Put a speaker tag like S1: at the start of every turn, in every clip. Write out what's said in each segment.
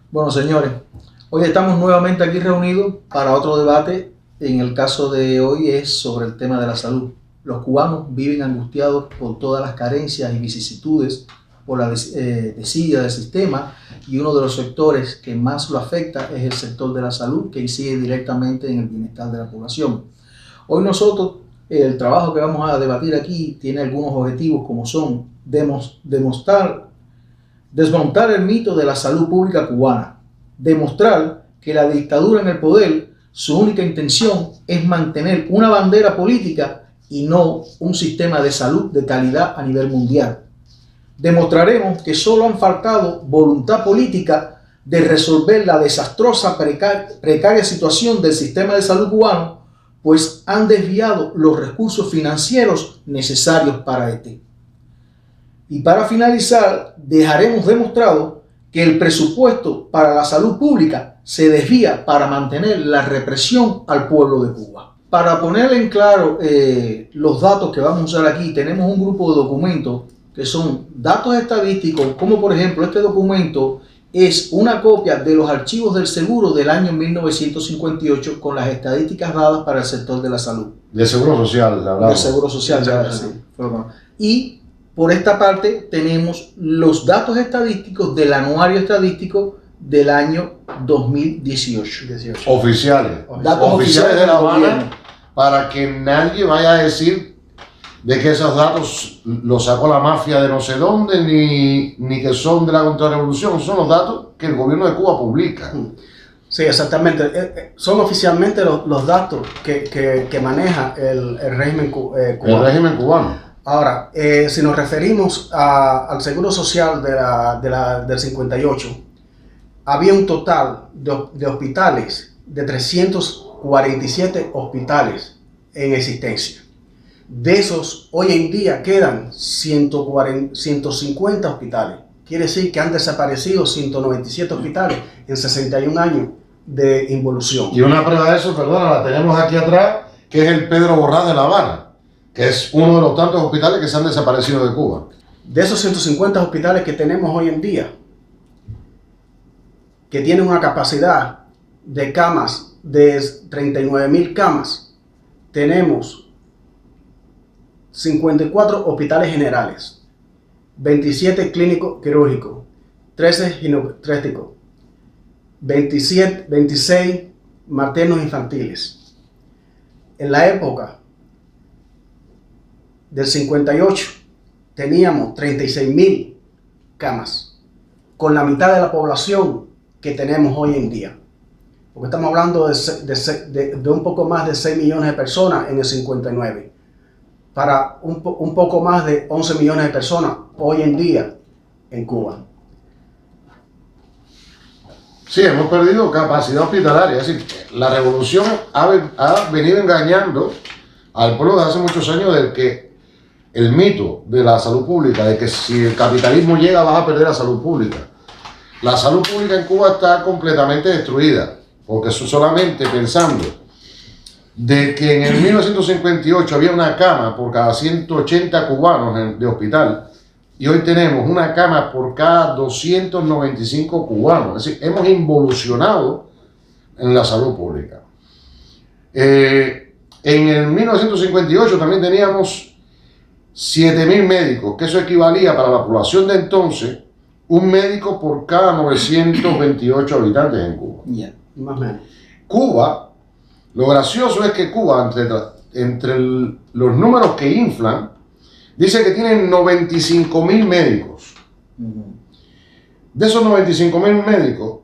S1: Bueno, señores, hoy estamos nuevamente aquí reunidos para otro debate. En el caso de hoy es sobre el tema de la salud. Los cubanos viven angustiados por todas las carencias y vicisitudes, por la desidia del sistema, y uno de los sectores que más lo afecta es el sector de la salud, que incide directamente en el bienestar de la población. Hoy nosotros, el trabajo que vamos a debatir aquí tiene algunos objetivos, como son desmontar el mito de la salud pública cubana, demostrar que la dictadura en el poder, su única intención es mantener una bandera política y no un sistema de salud de calidad a nivel mundial. Demostraremos que solo han faltado voluntad política de resolver la desastrosa precaria situación del sistema de salud cubano, pues han desviado los recursos financieros necesarios para este. Y para finalizar, dejaremos demostrado que el presupuesto para la salud pública se desvía para mantener la represión al pueblo de Cuba. Para poner en claro los datos que vamos a usar aquí, tenemos un grupo de documentos que son datos estadísticos, como por ejemplo este documento es una copia de los archivos del seguro del año 1958 con las estadísticas dadas para el sector de la salud.
S2: De Seguro Social, hablamos.
S1: De Seguro Social, ya sí. Y por esta parte tenemos los datos estadísticos del anuario estadístico del año 2018.
S2: Oficiales.
S1: Datos oficiales
S2: de La Habana, para que nadie vaya a decir de que esos datos los sacó la mafia de no sé dónde, ni que son de la contrarrevolución. Son los datos que el gobierno de Cuba publica.
S3: Sí, exactamente. Son oficialmente los datos que maneja el régimen cubano.
S2: El régimen cubano.
S3: Ahora, si nos referimos al Seguro Social del 58, había un total de hospitales, de 347 hospitales en existencia. De esos, hoy en día quedan 150 hospitales. Quiere decir que han desaparecido 197 hospitales en 61 años de involución.
S2: Y una prueba de eso, perdona, la tenemos aquí atrás, que es el Pedro Borrás de La Habana, que es uno de los tantos hospitales que se han desaparecido de Cuba.
S3: De esos 150 hospitales que tenemos hoy en día, que tienen una capacidad de camas de 39.000 camas, tenemos 54 hospitales generales, 27 clínicos quirúrgicos, 13 ginecósticos, 26 maternos infantiles. En la época del 58 teníamos 36.000 camas, con la mitad de la población que tenemos hoy en día. Porque estamos hablando de un poco más de 6 millones de personas en el 59, para un poco más de 11 millones de personas hoy en día en Cuba.
S2: Sí, hemos perdido capacidad hospitalaria. Es decir, la revolución ha venido engañando al pueblo desde hace muchos años del que el mito de la salud pública, de que si el capitalismo llega vas a perder la salud pública. La salud pública en Cuba está completamente destruida, porque solamente pensando de que en el 1958 había una cama por cada 180 cubanos de hospital, y hoy tenemos una cama por cada 295 cubanos. Es decir, hemos involucionado en la salud pública. En el 1958 también teníamos 7.000 médicos, que eso equivalía para la población de entonces un médico por cada 928 habitantes en Cuba.
S3: Más o menos.
S2: Cuba, lo gracioso es que Cuba, entre los números que inflan, dice que tienen 95.000 médicos. De esos 95.000 médicos,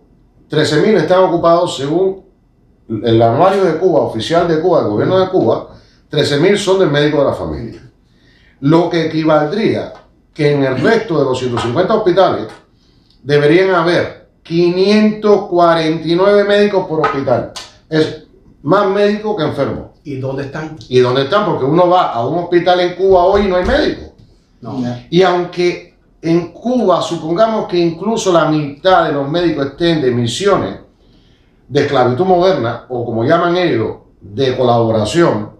S2: 13.000 están ocupados según el anuario de Cuba, oficial de Cuba, del gobierno de Cuba. 13.000 son del médico de la familia. Lo que equivaldría que en el resto de los 150 hospitales deberían haber 549 médicos por hospital. Es más médicos que enfermos.
S3: ¿Y dónde están?
S2: ¿Y dónde están? Porque uno va a un hospital en Cuba hoy y no hay médico.
S3: No.
S2: Y aunque en Cuba supongamos que incluso la mitad de los médicos estén de misiones de esclavitud moderna, o como llaman ellos, de colaboración,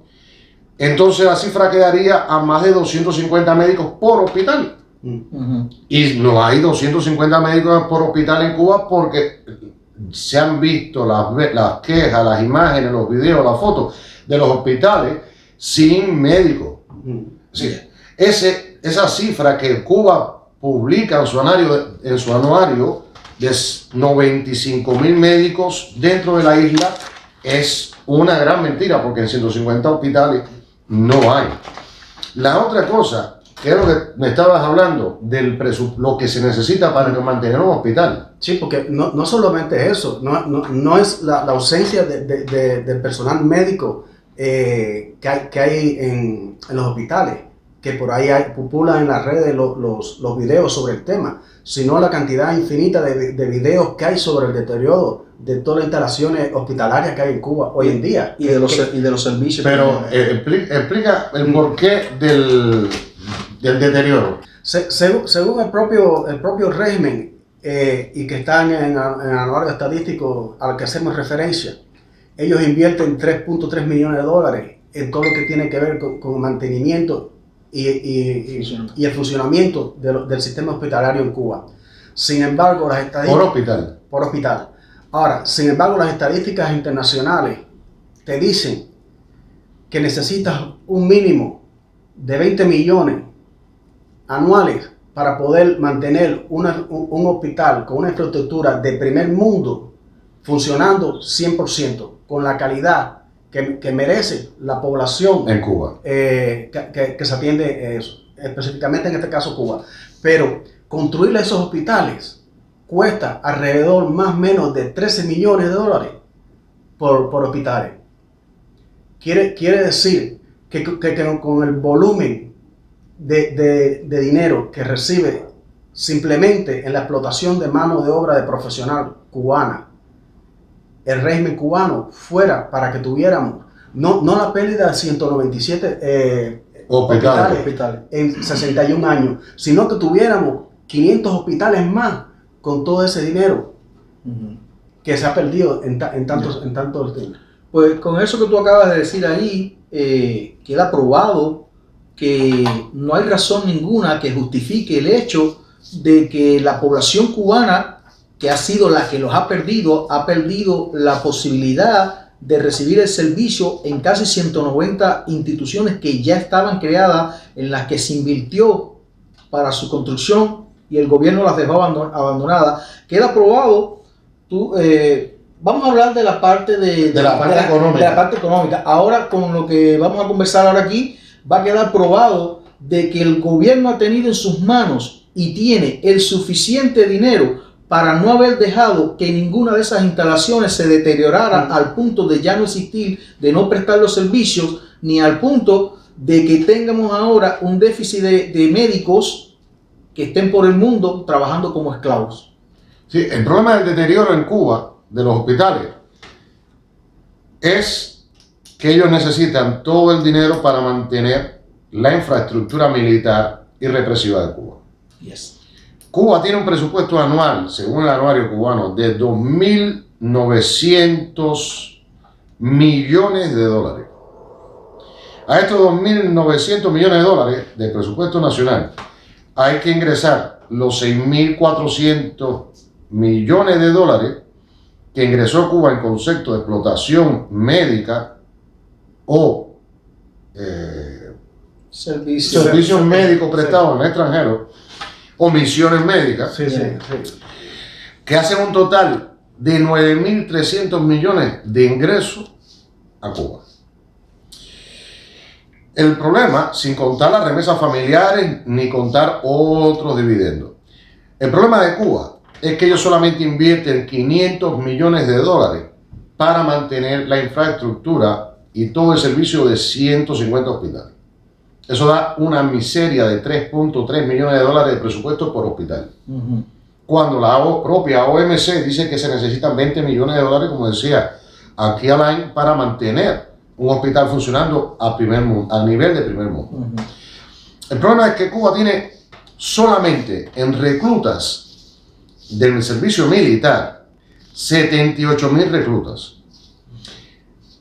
S2: entonces la cifra quedaría a más de 250 médicos por hospital. Y no hay 250 médicos por hospital en Cuba porque se han visto las quejas, las imágenes, los videos, las fotos de los hospitales sin médicos. Sí, esa cifra que Cuba publica en su anuario de 95.000 médicos dentro de la isla es una gran mentira porque en 150 hospitales no hay. La otra cosa, que es lo que me estabas hablando, lo que se necesita para mantener un hospital.
S3: Sí, porque no solamente eso, no es la ausencia del personal médico que hay en los hospitales, que por ahí populan en las redes los videos sobre el tema, sino la cantidad infinita de videos que hay sobre el deterioro de todas las instalaciones hospitalarias que hay en Cuba hoy en día.
S1: Y de los servicios.
S2: Pero explica el porqué del deterioro.
S3: Según el propio régimen y que está en el anuario estadístico al que hacemos referencia, ellos invierten 3.3 millones de dólares en todo lo que tiene que ver con mantenimiento y el funcionamiento del sistema hospitalario en Cuba. Sin embargo, las estadísticas... Por hospital. Ahora, sin embargo, las estadísticas internacionales te dicen que necesitas un mínimo de 20 millones anuales para poder mantener un hospital con una infraestructura de primer mundo funcionando 100%, con la calidad que merece la población
S2: en Cuba,
S3: que se atiende específicamente en este caso Cuba. Pero construir esos hospitales cuesta alrededor más o menos de 13 millones de dólares por hospitales. Quiere decir que con el volumen de dinero que recibe simplemente en la explotación de mano de obra de profesional cubana, el régimen cubano fuera para que tuviéramos no la pérdida de 197 hospitales en 61 años, sino que tuviéramos 500 hospitales más con todo ese dinero que se ha perdido en tantos tiempos.
S1: Pues con eso que tú acabas de decir ahí, queda probado que no hay razón ninguna que justifique el hecho de que la población cubana, que ha sido la que los ha perdido la posibilidad de recibir el servicio en casi 190 instituciones que ya estaban creadas, en las que se invirtió para su construcción y el gobierno las dejó abandonadas. Queda probado. Vamos a hablar de la parte económica. Ahora, con lo que vamos a conversar ahora aquí, va a quedar probado de que el gobierno ha tenido en sus manos y tiene el suficiente dinero para no haber dejado que ninguna de esas instalaciones se deteriorara al punto de ya no existir, de no prestar los servicios, ni al punto de que tengamos ahora un déficit de médicos que estén por el mundo trabajando como esclavos.
S2: Sí, el problema del deterioro en Cuba de los hospitales es que ellos necesitan todo el dinero para mantener la infraestructura militar y represiva de Cuba.
S1: Yes.
S2: Cuba tiene un presupuesto anual, según el anuario cubano, de 2.900 millones de dólares. A estos 2.900 millones de dólares del presupuesto nacional hay que ingresar los 6.400 millones de dólares que ingresó Cuba en concepto de explotación médica o servicios médicos prestados en el extranjero o misiones médicas, que hacen un total de 9.300 millones de ingresos a Cuba. El problema, sin contar las remesas familiares ni contar otros dividendos, el problema de Cuba es que ellos solamente invierten 500 millones de dólares para mantener la infraestructura y todo el servicio de 150 hospitales. Eso da una miseria de 3.3 millones de dólares de presupuesto por hospital. Cuando la propia OMC dice que se necesitan 20 millones de dólares, como decía aquí Alain, para mantener un hospital funcionando a nivel de primer mundo. El problema es que Cuba tiene solamente en reclutas del servicio militar 78.000 reclutas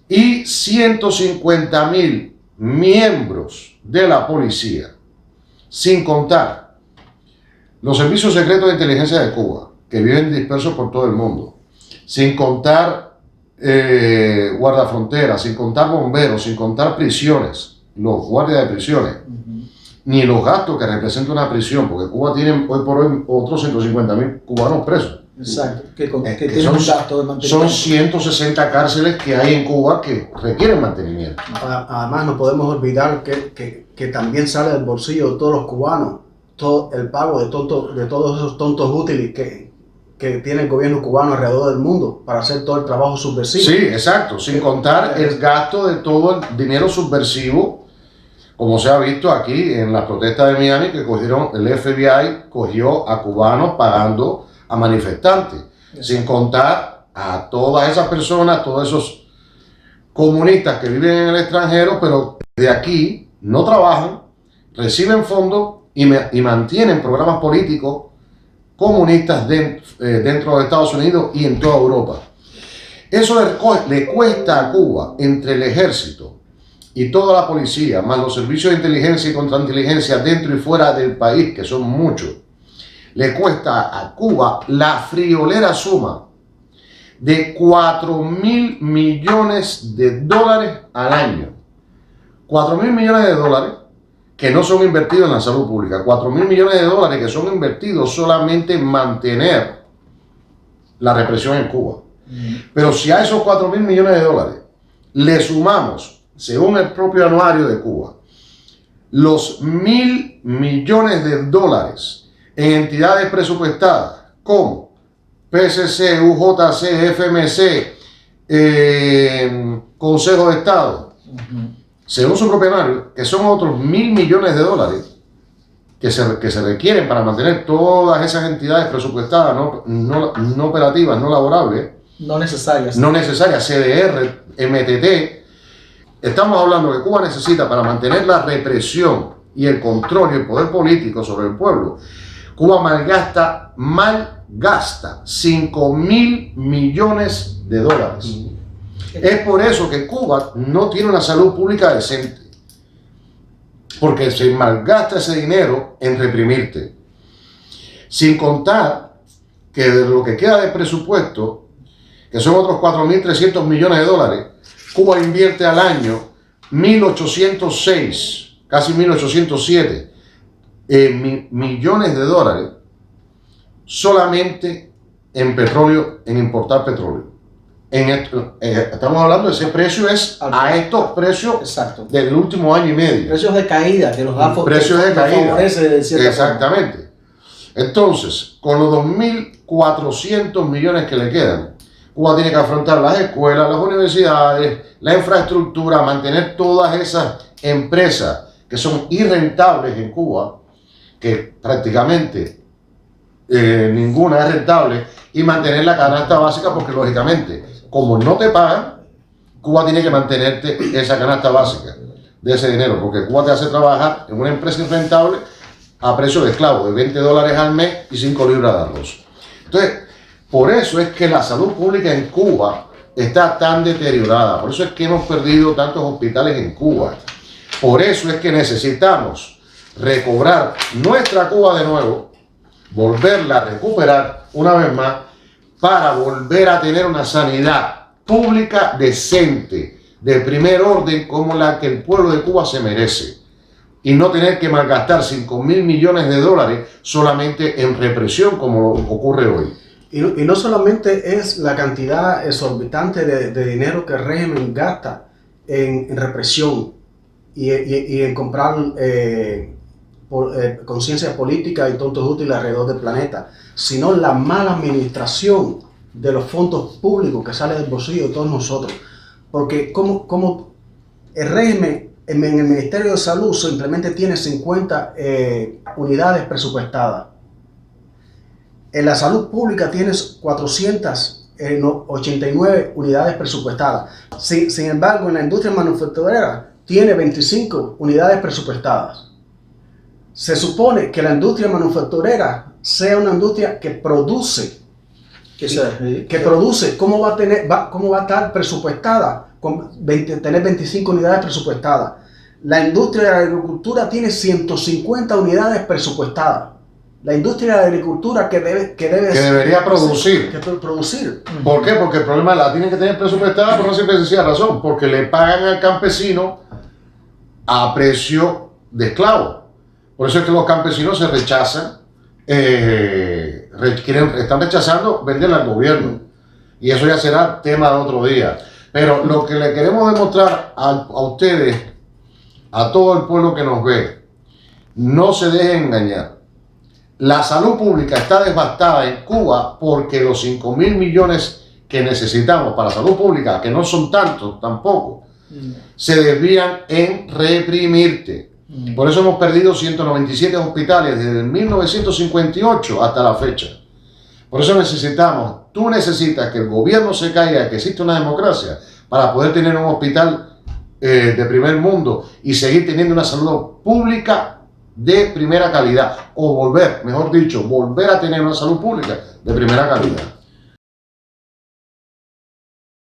S2: y 150.000 miembros de la policía, sin contar los servicios secretos de inteligencia de Cuba, que viven dispersos por todo el mundo, sin contar guardafronteras, sin contar bomberos, sin contar prisiones, los guardias de prisiones, ni los gastos que representa una prisión, porque Cuba tiene hoy por hoy otros 150.000 cubanos presos.
S1: Exacto, que
S2: Que
S1: tienen un gasto de mantenimiento.
S2: son 160 cárceles que hay en Cuba que requieren mantenimiento.
S3: Además, no podemos olvidar que también sale del bolsillo de todos los cubanos todo el pago de todos esos tontos útiles que tiene el gobierno cubano alrededor del mundo para hacer todo el trabajo subversivo.
S2: Sí, exacto, sin contar el gasto de todo el dinero subversivo, como se ha visto aquí en las protestas de Miami, que cogieron, el FBI cogió a cubanos pagando a manifestantes, sin contar a todas esas personas, todos esos comunistas que viven en el extranjero, pero de aquí no trabajan, reciben fondos y mantienen programas políticos comunistas dentro de Estados Unidos y en toda Europa. Eso le cuesta a Cuba, entre el ejército y toda la policía, más los servicios de inteligencia y contrainteligencia dentro y fuera del país, que son muchos, le cuesta a Cuba la friolera suma de 4.000 millones de dólares al año. 4.000 millones de dólares que no son invertidos en la salud pública. 4.000 millones de dólares que son invertidos solamente en mantener la represión en Cuba. Pero si a esos 4.000 millones de dólares le sumamos, según el propio anuario de Cuba, los 1.000 millones de dólares en entidades presupuestadas como PSC, UJC, FMC, Consejo de Estado, según su propio anuario, que son otros 1.000 millones de dólares que se requieren para mantener todas esas entidades presupuestadas, no operativas, no laborables,
S1: no necesarias,
S2: CDR, MTT. Estamos hablando que Cuba necesita, para mantener la represión y el control y el poder político sobre el pueblo, Cuba malgasta 5.000 millones de dólares. Es por eso que Cuba no tiene una salud pública decente, porque se malgasta ese dinero en reprimirte. Sin contar que de lo que queda de presupuesto, que son otros 4.300 millones de dólares, Cuba invierte al año 1.806, casi 1.807 millones de dólares solamente en petróleo, en importar petróleo. Estamos hablando de ese precio, es a estos precios.
S1: Exacto.
S2: Del último año y medio.
S1: Precios de caída, que los da
S2: precios de caída.
S1: Favorece de cierta
S2: exactamente.
S1: forma.
S2: Entonces, con los 2.400 millones que le quedan, Cuba tiene que afrontar las escuelas, las universidades, la infraestructura, mantener todas esas empresas que son irrentables en Cuba, que prácticamente ninguna es rentable, y mantener la canasta básica, porque lógicamente, como no te pagan, Cuba tiene que mantenerte esa canasta básica de ese dinero, porque Cuba te hace trabajar en una empresa irrentable a precio de esclavo, de 20 dólares al mes y 5 libras de arroz. Entonces, por eso es que la salud pública en Cuba está tan deteriorada, por eso es que hemos perdido tantos hospitales en Cuba, por eso es que necesitamos recobrar nuestra Cuba de nuevo, volverla a recuperar una vez más, para volver a tener una sanidad pública decente, de primer orden, como la que el pueblo de Cuba se merece, y no tener que malgastar 5.000 millones de dólares solamente en represión, como ocurre hoy.
S3: Y no solamente es la cantidad exorbitante de dinero que el régimen gasta en represión y en comprar conciencia política y tontos útiles alrededor del planeta, sino la mala administración de los fondos públicos que sale del bolsillo de todos nosotros. Porque como el régimen en el Ministerio de Salud simplemente tiene 50 unidades presupuestadas. En la salud pública tienes 489 unidades presupuestadas. Sin embargo, en la industria manufacturera tiene 25 unidades presupuestadas. Se supone que la industria manufacturera sea una industria que produce. ¿Cómo va a estar presupuestada? Tener 25 unidades presupuestadas. La industria de la agricultura tiene 150 unidades presupuestadas. La industria de la agricultura que
S2: debería producir.
S3: producir.
S2: ¿Por qué? Porque el problema la tienen que tener presupuestada por una simple y sencilla razón, porque le pagan al campesino a precio de esclavo. Por eso es que los campesinos se rechazan, están rechazando venderle al gobierno. Y eso ya será tema de otro día. Pero lo que le queremos demostrar a ustedes, a todo el pueblo que nos ve, no se dejen engañar. La salud pública está devastada en Cuba porque los 5.000 millones que necesitamos para salud pública, que no son tantos tampoco, se desvían en reprimirte. Por eso hemos perdido 197 hospitales desde 1958 hasta la fecha. Por eso tú necesitas que el gobierno se caiga, que existe una democracia, para poder tener un hospital de primer mundo y seguir teniendo una salud pública de primera calidad, o volver a tener una salud pública de primera calidad.